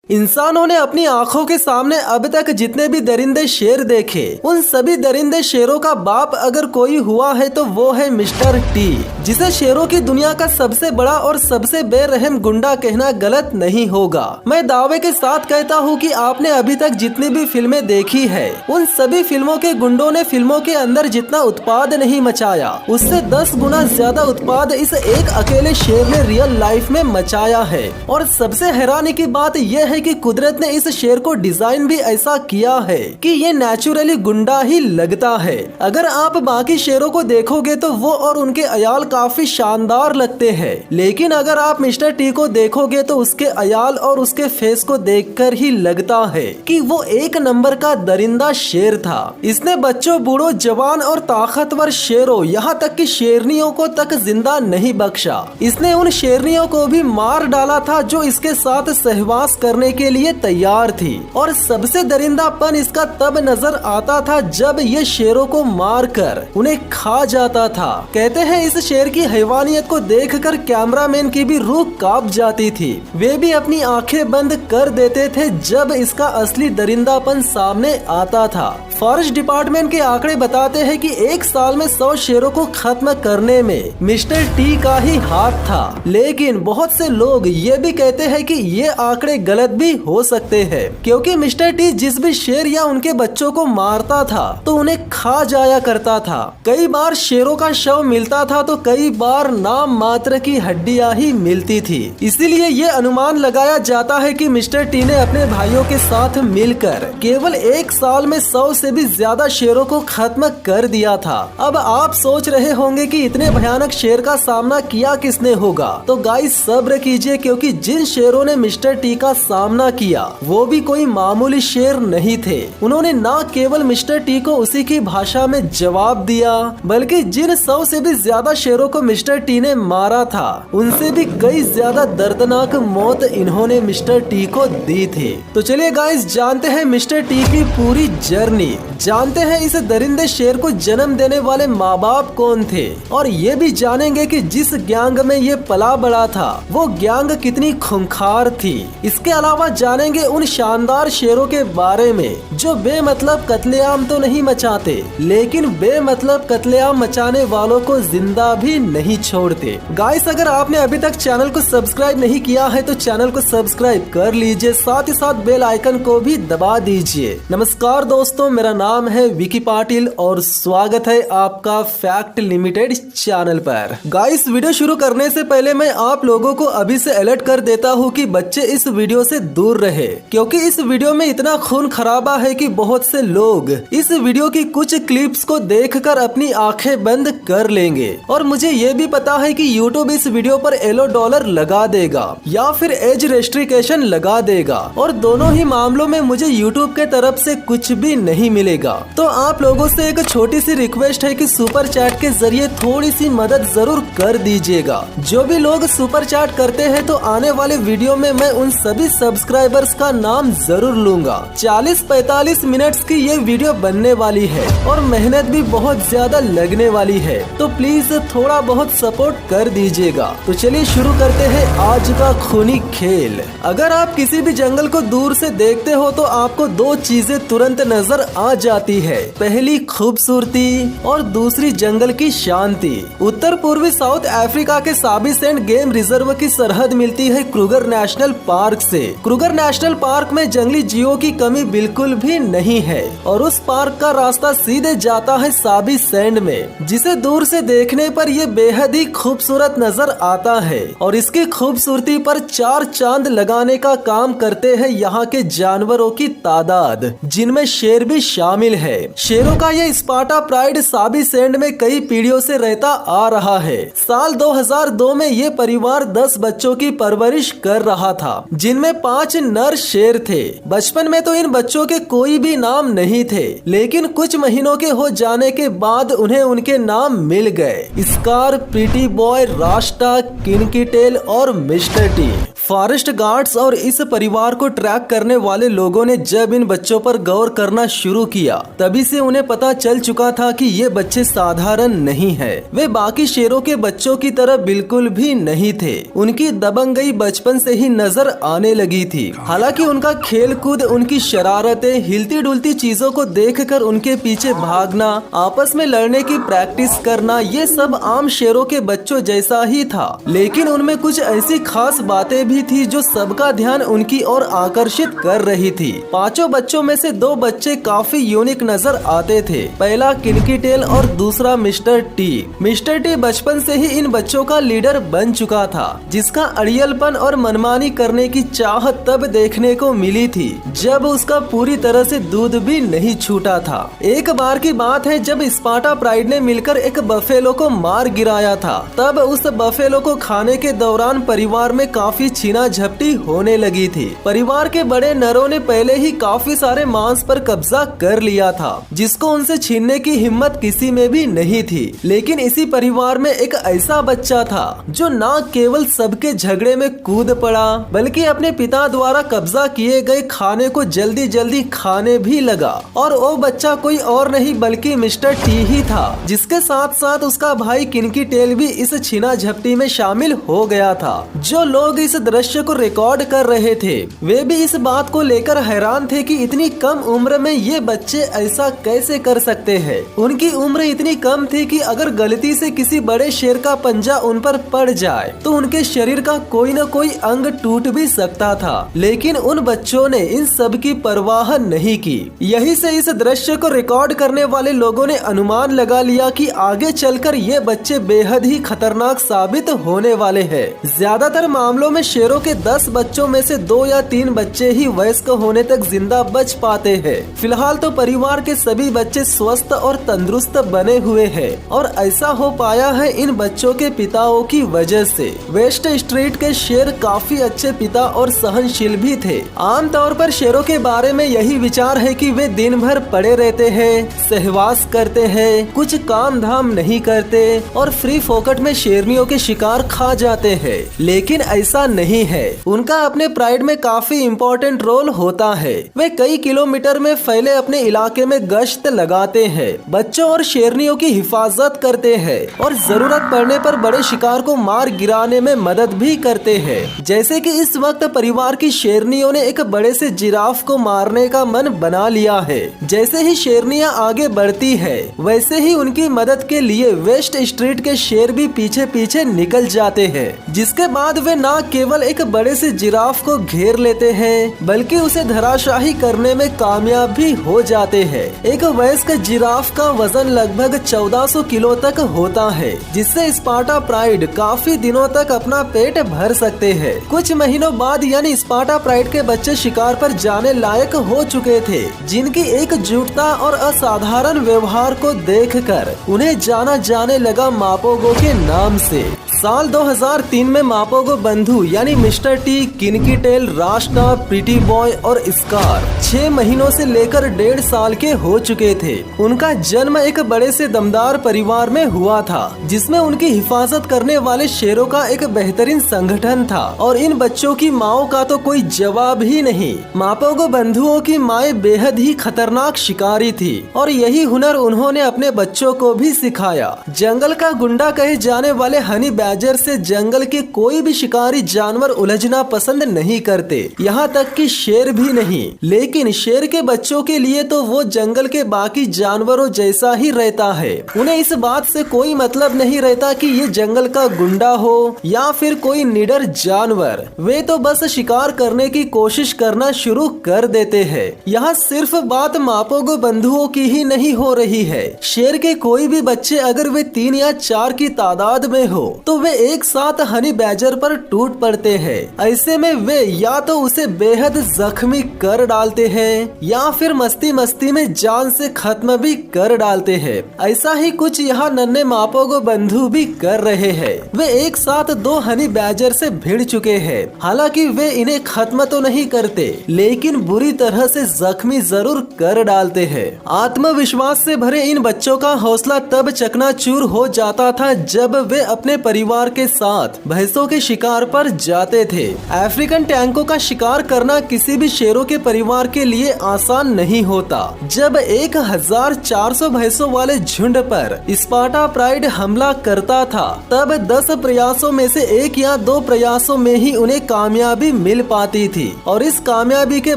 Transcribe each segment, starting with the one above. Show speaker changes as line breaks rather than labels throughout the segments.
इंसानों ने अपनी आंखों के सामने अब तक जितने भी दरिंदे शेर देखे, उन सभी दरिंदे शेरों का बाप अगर कोई हुआ है तो वो है मिस्टर टी, जिसे शेरों की दुनिया का सबसे बड़ा और सबसे बेरहम गुंडा कहना गलत नहीं होगा। मैं दावे के साथ कहता हूँ कि आपने अभी तक जितनी भी फिल्में देखी है, उन सभी फिल्मों के गुंडों ने फिल्मों के अंदर जितना उत्पाद नहीं मचाया, उससे 10 गुना ज्यादा उत्पाद इस एक अकेले शेर ने रियल लाइफ में मचाया है। और सबसे हैरानी की बात यह है कि कुदरत ने इस शेर को डिजाइन भी ऐसा किया है कि ये नेचुरली गुंडा ही लगता है। अगर आप बाकी शेरों को देखोगे तो वो और उनके अयाल काफी शानदार लगते हैं, लेकिन अगर आप मिस्टर टी को देखोगे तो उसके अयाल और उसके फेस को देखकर ही लगता है कि वो एक नंबर का दरिंदा शेर था। इसने बच्चों, बूढ़ों, जवान और ताकतवर शेरों, यहाँ तक कि शेरनियों को तक जिंदा नहीं बख्शा। इसने उन शेरनियों को भी मार डाला था जो इसके साथ सहवास करने के लिए तैयार थी। और सबसे दरिंदापन इसका तब नजर आता था जब ये शेरों को मारकर उन्हें खा जाता था। कहते हैं इस शेर की हैवानियत को देखकर कैमरामैन की भी रूह कांप जाती थी। वे भी अपनी आंखें बंद कर देते थे जब इसका असली दरिंदापन सामने आता था। फॉरेस्ट डिपार्टमेंट के आंकड़े बताते हैं कि एक साल में 100 शेरों को खत्म करने में मिस्टर टी का ही हाथ था, लेकिन बहुत से लोग ये भी कहते हैं कि ये आंकड़े गलत भी हो सकते हैं, क्योंकि मिस्टर टी जिस भी शेर या उनके बच्चों को मारता था तो उन्हें खा जाया करता था। कई बार शेरों का शव मिलता था तो कई बार नाम मात्र की हड्डियां ही मिलती थी। इसीलिए ये अनुमान लगाया जाता है कि मिस्टर टी ने अपने भाइयों के साथ मिलकर केवल एक साल में 100 से भी ज्यादा शेरों को खत्म कर दिया था। अब आप सोच रहे होंगे कि इतने भयानक शेर का सामना किया किसने होगा, तो गाइस सब्र कीजिए, क्योंकि जिन शेरों ने मिस्टर टी का सामना किया वो भी कोई मामूली शेर नहीं थे। उन्होंने न केवल मिस्टर टी को उसी की भाषा में जवाब दिया, बल्कि जिन 100 से भी ज्यादा शेरों को मिस्टर टी ने मारा था उनसे भी कई ज्यादा दर्दनाक मौत इन्होंने मिस्टर टी को दी थी। तो चलिए गाइस जानते हैं मिस्टर टी की पूरी जर्नी, जानते हैं इस दरिंदे शेर को जन्म देने वाले माँ बाप कौन थे, और ये भी जानेंगे कि जिस गैंग में ये पला बड़ा था वो गैंग कितनी खूंखार थी। इसके अलावा जानेंगे उन शानदार शेरों के बारे में जो बेमतलब कत्लेआम तो नहीं मचाते, लेकिन बेमतलब कत्लेआम मचाने वालों को जिंदा भी नहीं छोड़ते। गाइस अगर आपने अभी तक चैनल को सब्सक्राइब नहीं किया है तो चैनल को सब्सक्राइब कर लीजिए, साथ ही साथ बेल आइकन को भी दबा दीजिए। नमस्कार दोस्तों, मेरा नाम है विकी पाटिल और स्वागत है आपका फैक्ट लिमिटेड चैनल पर। गाइस वीडियो शुरू करने से पहले मैं आप लोगों को अभी से अलर्ट कर देता हूँ कि बच्चे इस वीडियो से दूर रहे, क्योंकि इस वीडियो में इतना खून खराबा है कि बहुत से लोग इस वीडियो की कुछ क्लिप्स को देखकर अपनी आंखें बंद कर लेंगे। और मुझे ये भी पता है कि यूट्यूब इस वीडियो पर $1 लगा देगा या फिर एज रेस्ट्रिक्शन लगा देगा, और दोनों ही मामलों में मुझे यूट्यूब के तरफ से कुछ भी नहीं मिलेगा। तो आप लोगों से एक छोटी सी रिक्वेस्ट है कि सुपर चैट के जरिए थोड़ी सी मदद जरूर कर दीजिएगा। जो भी लोग सुपर चैट करते हैं तो आने वाले वीडियो में मैं उन सभी सब्सक्राइबर्स का नाम जरूर लूंगा। 40-45 मिनट्स की ये वीडियो बनने वाली है और मेहनत भी बहुत ज्यादा लगने वाली है, तो प्लीज थोड़ा बहुत सपोर्ट कर दीजिएगा। तो चलिए शुरू करते हैं आज का खूनी खेल। अगर आप किसी भी जंगल को दूर से देखते हो तो आपको दो चीजें तुरंत नजर आ जाती है, पहली खूबसूरती और दूसरी जंगल की शांति। उत्तर पूर्वी साउथ अफ्रीका के साबी सैंड गेम रिजर्व की सरहद मिलती है क्रूगर नेशनल पार्क से। क्रूगर नेशनल पार्क में जंगली जीवों की कमी बिल्कुल भी नहीं है और उस पार्क का रास्ता सीधे जाता है साबी सैंड में, जिसे दूर से देखने पर ये बेहद ही खूबसूरत नजर आता है। और इसकी खूबसूरती पर 4 चांद लगाने का काम करते हैं यहाँ के जानवरों की तादाद, जिनमें शेर भी शामिल है। शेरों का ये स्पार्टा प्राइड साबी सैंड में कई पीढ़ियों से रहता आ रहा है। साल 2002 में ये परिवार 10 बच्चों की परवरिश कर रहा था, जिनमें 5 नर शेर थे। बचपन में तो इन बच्चों के कोई भी नाम नहीं थे, लेकिन कुछ महीनों के हो जाने के बाद उन्हें उनके नाम मिल गए। स्कार, प्रीटी बॉय, रास्टा, किनकी टेल और मिस्टर टी। फॉरेस्ट गार्ड्स और इस परिवार को ट्रैक करने वाले लोगों ने जब इन बच्चों पर गौर करना शुरू किया तभी से उन्हें पता चल चुका था कि ये बच्चे साधारण नहीं है। वे बाकी शेरों के बच्चों की तरह बिल्कुल भी नहीं थे। उनकी दबंगई बचपन से ही नजर आने लगी थी। हालांकि उनका खेल कूद, उनकी शरारतें, हिलती डुलती चीजों को देखकर उनके पीछे भागना, आपस में लड़ने की प्रैक्टिस करना, ये सब आम शेरों के बच्चों जैसा ही था। लेकिन उनमें कुछ ऐसी खास बातें भी थी जो सबका ध्यान उनकी ओर आकर्षित कर रही थी। पांचों बच्चों में से दो बच्चे काफी यूनिक नजर आते थे। पहला किनकी टेल और दूसरा मिस्टर टी। मिस्टर टी बचपन से ही इन बच्चों का लीडर बन चुका था, जिसका अड़ियलपन और मनमानी करने की चाह तब देखने को मिली थी जब उसका पूरी तरह से दूध भी नहीं छूटा था। एक बार की बात है जब स्पार्टा प्राइड ने मिलकर एक बफेलो को मार गिराया था। तब उस बफेलो को खाने के दौरान परिवार में काफी छीना झपटी होने लगी थी। परिवार के बड़े नरों ने पहले ही काफी सारे मांस पर कब्जा कर लिया था, जिसको उनसे छीनने की हिम्मत किसी में भी नहीं थी। लेकिन इसी परिवार में एक ऐसा बच्चा था जो न केवल सबके झगड़े में कूद पड़ा बल्कि अपने पिता द्वारा कब्जा किए गए खाने को जल्दी जल्दी खाने भी लगा। और वो बच्चा कोई और नहीं बल्कि मिस्टर टी ही था, जिसके साथ साथ उसका भाई किनकी टेल भी इस छीना झपटी में शामिल हो गया था। जो लोग इस दृश्य को रिकॉर्ड कर रहे थे वे भी इस बात को लेकर हैरान थे कि इतनी कम उम्र में ये बच्चे ऐसा कैसे कर सकते हैं। उनकी उम्र इतनी कम थी कि अगर गलती से किसी बड़े शेर का पंजा उन पर पड़ जाए तो उनके शरीर का कोई न कोई अंग टूट भी सकता था। लेकिन उन बच्चों ने इन सब की परवाह नहीं की। यही से इस दृश्य को रिकॉर्ड करने वाले लोगों ने अनुमान लगा लिया कि आगे चलकर ये बच्चे बेहद ही खतरनाक साबित होने वाले हैं। ज्यादातर मामलों में शेरों के 10 बच्चों में से 2 या 3 बच्चे ही वयस्क होने तक जिंदा बच पाते हैं। फिलहाल तो परिवार के सभी बच्चे स्वस्थ और तंदुरुस्त बने हुए हैं और ऐसा हो पाया है इन बच्चों के पिताओं की वजह से। वेस्ट स्ट्रीट के शेर काफी अच्छे पिता और सहनशील भी थे। आमतौर पर शेरों के बारे में यही विचार है कि वे दिन भर पड़े रहते हैं, सहवास करते हैं, कुछ काम धाम नहीं करते और फ्री फोकट में शेरनियों के शिकार खा जाते हैं। लेकिन ऐसा नहीं है। उनका अपने प्राइड में काफी इम्पोर्टेंट रोल होता है। वे कई किलोमीटर में फैले अपने इलाके में गश्त लगाते हैं, बच्चों और शेरनियों की हिफाजत करते हैं और जरूरत पड़ने पर बड़े शिकार को मार गिराने में मदद भी करते हैं। जैसे कि इस वक्त परिवार की शेरनियों ने एक बड़े से जिराफ को मारने का मन बना लिया है। जैसे ही शेरनियां आगे बढ़ती है वैसे ही उनकी मदद के लिए वेस्ट स्ट्रीट के शेर भी पीछे पीछे निकल जाते हैं, जिसके बाद वे न केवल एक बड़े से जिराफ को घेर लेते हैं बल्कि उसे धराशाही करने में कामयाब भी हो जाते हैं। एक वयस्क जिराफ का वजन लगभग 1400 किलो तक होता है, जिससे स्पार्टा प्राइड काफी दिनों तक अपना पेट भर सकते हैं। कुछ महीनों बाद यानी स्पार्टा प्राइड के बच्चे शिकार पर जाने लायक हो चुके थे, जिनकी एकजुटता और असाधारण व्यवहार को देखकर उन्हें जाना जाने लगा मापोगो के नाम से। साल 2003 में मापोगो बंधु यानी मिस्टर टी, किनकी टेल, रास्टा, प्रीटी बॉय और स्कार 6 महीनों से लेकर 1.5 साल के हो चुके थे। उनका जन्म एक बड़े से दमदार परिवार में हुआ था, जिसमें उनकी हिफाजत करने वाले शेरों का एक बेहतरीन संगठन था और इन बच्चों की माओ का तो कोई जवाब ही नहीं। मापोगो बंधुओं की माएं बेहद ही खतरनाक शिकारी थी और यही हुनर उन्होंने अपने बच्चों को भी सिखाया। जंगल का गुंडा कहे जाने वाले हनी बैजर से जंगल के कोई भी शिकारी जानवर उलझना पसंद नहीं करते, यहाँ तक कि शेर भी नहीं। लेकिन शेर के बच्चों के लिए तो वो जंगल के बाकी जानवरों जैसा ही रहता है। उन्हें इस बात से कोई मतलब नहीं रहता कि ये जंगल का गुंडा हो या फिर कोई निडर जानवर। वे तो बस शिकार करने की कोशिश करना शुरू कर देते हैं। यहाँ सिर्फ बात मापोगो बंधुओं की ही नहीं हो रही है। शेर के कोई भी बच्चे अगर वे 3 या 4 की तादाद में हो तो वे एक साथ हनी बैजर पर टूट पड़ते हैं। ऐसे में वे या तो उसे बेहद जख्मी कर डालते हैं या फिर मस्ती मस्ती में जान से खत्म भी कर डालते हैं। ऐसा ही कुछ यहाँ नन्हे मापोगो बंधु भी कर रहे हैं। वे एक साथ 2 हनी बैजर से भिड़ चुके हैं। हालांकि वे इन्हें खत्म तो नहीं करते, लेकिन बुरी तरह से जख्मी जरूर कर डालते हैं। आत्मविश्वास से भरे इन बच्चों का हौसला तब चकनाचूर हो जाता था जब वे अपने परिवार के साथ भैंसों के शिकार पर जा जाते थे। अफ्रीकन टैंकों का शिकार करना किसी भी शेरों के परिवार के लिए आसान नहीं होता। जब 1400 भैंसों वाले झुंड पर स्पार्टा प्राइड हमला करता था, तब 10 प्रयासों में से 1 या 2 प्रयासों में ही उन्हें कामयाबी मिल पाती थी और इस कामयाबी के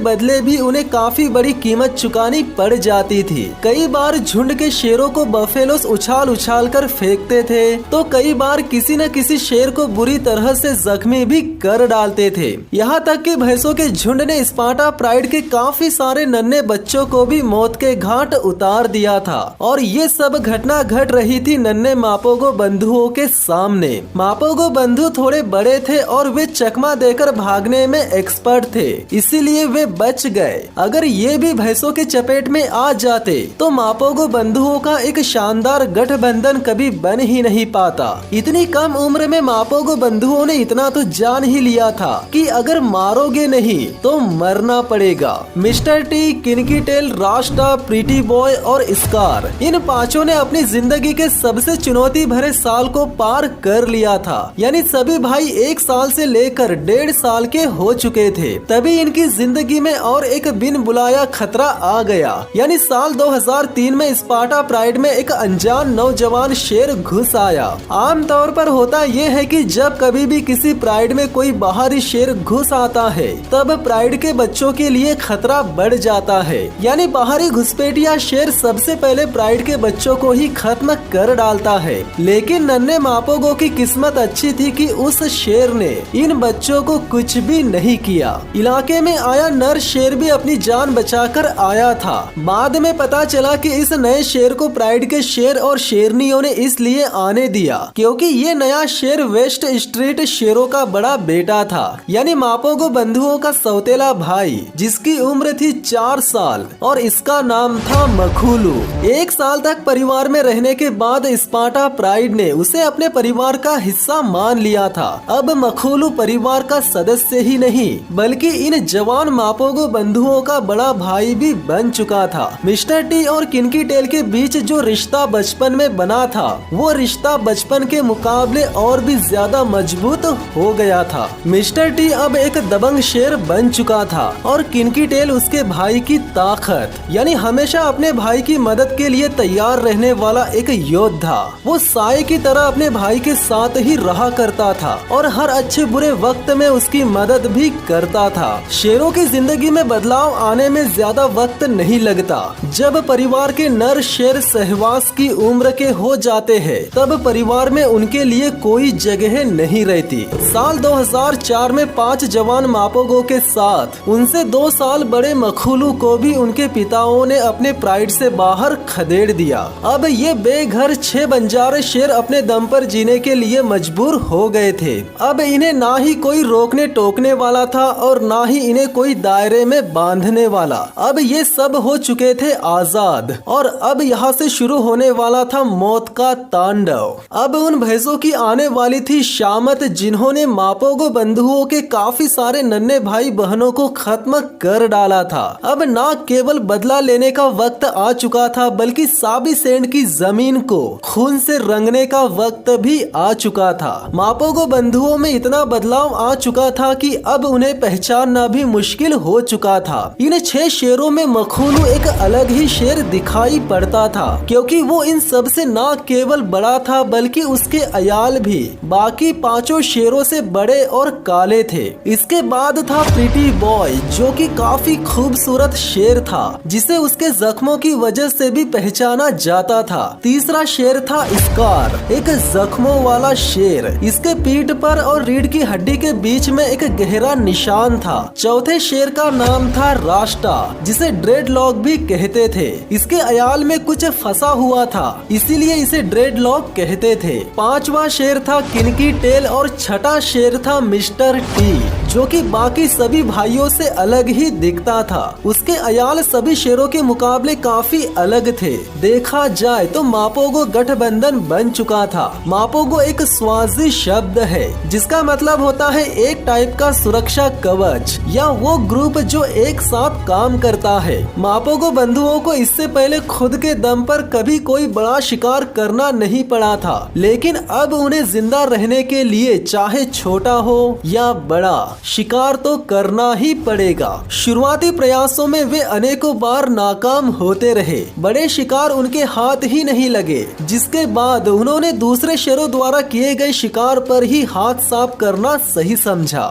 बदले भी उन्हें काफी बड़ी कीमत चुकानी पड़ जाती थी। कई बार झुंड के शेरों को बफेलोस उछाल कर फेंकते थे, तो कई बार किसी न किसी शेर को बुरी तरह से जख्मी भी कर डालते थे। यहाँ तक कि भैंसों के झुंड ने स्पार्टा प्राइड के काफी सारे नन्हे बच्चों को भी मौत के घाट उतार दिया था। और ये सब घटना घट रही थी नन्हे मापोगो बंधुओं के सामने। मापोगो बंधु थोड़े बड़े थे और वे चकमा देकर भागने में एक्सपर्ट थे, इसीलिए वे बच गए। अगर ये भी भैंसों के चपेट में आ जाते तो मापोगो बंधुओं का एक शानदार गठबंधन कभी बन ही नहीं पाता। इतनी कम उम्र में मापोगो बंधुओं ने इतना तो जान ही लिया था कि अगर मारोगे नहीं तो मरना पड़ेगा। मिस्टर टी, किनकी टेल, रास्टा, प्रीटी बॉय और स्कार, इन पांचों ने अपनी जिंदगी के सबसे चुनौती भरे साल को पार कर लिया था। यानी सभी भाई 1 साल से लेकर 1.5 साल के हो चुके थे। तभी इनकी जिंदगी में और एक बिन बुलाया खतरा आ गया। यानी साल 2003 में स्पार्टा प्राइड में एक अनजान नौजवान शेर घुस आया। आम तौर पर होता यह है कि जब कभी भी किसी प्राइड में कोई बाहरी शेर घुस आता है, तब प्राइड के बच्चों के लिए खतरा बढ़ जाता है। यानी बाहरी घुसपैठिया शेर सबसे पहले प्राइड के बच्चों को ही खत्म कर डालता है। लेकिन नन्हे मापोगो की किस्मत अच्छी थी कि उस शेर ने इन बच्चों को कुछ भी नहीं किया। इलाके में आया नर शेर भी अपनी जान बचाकर आया था। बाद में पता चला कि इस नए शेर को प्राइड के शेर और शेरनियों ने इसलिए आने दिया क्योंकि ये नया शेर वेस्ट स्ट्रीट शेरों का बड़ा बेटा था। यानी मापोगो बंधुओं का सौतेला भाई, जिसकी उम्र थी 4 साल और इसका नाम था मखुलू। 1 साल तक परिवार में रहने के बाद स्पार्टा प्राइड ने उसे अपने परिवार का हिस्सा मान लिया था। अब मखुलू परिवार का सदस्य ही नहीं बल्कि इन जवान मापोगो बंधुओं का बड़ा भाई भी बन चुका था। मिस्टर टी और किनकी टेल के बीच जो रिश्ता बचपन में बना था, वो रिश्ता बचपन के मुकाबले और भी ज्यादा मजबूत हो गया था। मिस्टर टी अब एक दबंग शेर बन चुका था और किनकी टेल उसके भाई की ताकत, यानी हमेशा अपने भाई की मदद के लिए तैयार रहने वाला एक योद्धा। वो साए की तरह अपने भाई के साथ ही रहा करता था और हर अच्छे बुरे वक्त में उसकी मदद भी करता था। शेरों की जिंदगी में बदलाव आने में ज्यादा वक्त नहीं लगता। जब परिवार के नर शेर सहवास की उम्र के हो जाते हैं, तब परिवार में उनके लिए कोई जगह नहीं रहती। साल 2004 में 5 जवान मापोगो के साथ उनसे 2 साल बड़े मखुलू को भी उनके पिताओं ने अपने प्राइड से बाहर खदेड़ दिया। अब ये बेघर 6 बंजारे शेर अपने दम पर जीने के लिए मजबूर हो गए थे। अब इन्हें ना ही कोई रोकने टोकने वाला था और ना ही इन्हें कोई दायरे में बांधने वाला। अब ये सब हो चुके थे आजाद और अब यहाँ से शुरू होने वाला था मौत का तांडव। अब उन भैंसों की आने वाली थी शामत, जिन्होंने मापोगो बंधुओं के काफी सारे नन्हे भाई बहनों को खत्म कर डाला था। अब ना केवल बदला लेने का वक्त आ चुका था, बल्कि साबी सेंड की जमीन को खून से रंगने का वक्त भी आ चुका था। मापोगो बंधुओं में इतना बदलाव आ चुका था कि अब उन्हें पहचानना भी मुश्किल हो चुका था। इन 6 शेरों में मखुलू एक अलग ही शेर दिखाई पड़ता था, क्योंकि वो इन सब से न केवल बड़ा था बल्कि उसके अयाल भी बाकी 5 शेरों से बड़े और काले थे। इसके बाद था प्रीटी बॉय, जो कि काफी खूबसूरत शेर था, जिसे उसके जख्मों की वजह से भी पहचाना जाता था। तीसरा शेर था स्कार, एक जख्मों वाला शेर। इसके पीठ पर और रीढ़ की हड्डी के बीच में एक गहरा निशान था। चौथे शेर का नाम था रास्टा, जिसे ड्रेडलॉक भी कहते थे। इसके अयाल में कुछ फंसा हुआ था, इसीलिए इसे ड्रेडलॉक कहते थे। 5वां शेर था किनकी टेल और छठा शेर था मिस्टर टी, जो कि बाकी सभी भाइयों से अलग ही दिखता था। उसके अयाल सभी शेरों के मुकाबले काफी अलग थे। देखा जाए तो मापोगो गठबंधन बन चुका था। मापोगो एक स्वाजी शब्द है, जिसका मतलब होता है एक टाइप का सुरक्षा कवच या वो ग्रुप जो एक साथ काम करता है। मापोगो बंधुओं को इससे पहले खुद के दम पर कभी कोई बड़ा शिकार करना नहीं पड़ा था, लेकिन अब उन्हें जिंदा रहने के लिए चाहे छोटा छोटा हो या बड़ा, शिकार तो करना ही पड़ेगा। शुरुआती प्रयासों में वे अनेकों बार नाकाम होते रहे, बड़े शिकार उनके हाथ ही नहीं लगे, जिसके बाद उन्होंने दूसरे शेरों द्वारा किए गए शिकार पर ही हाथ साफ करना सही समझा।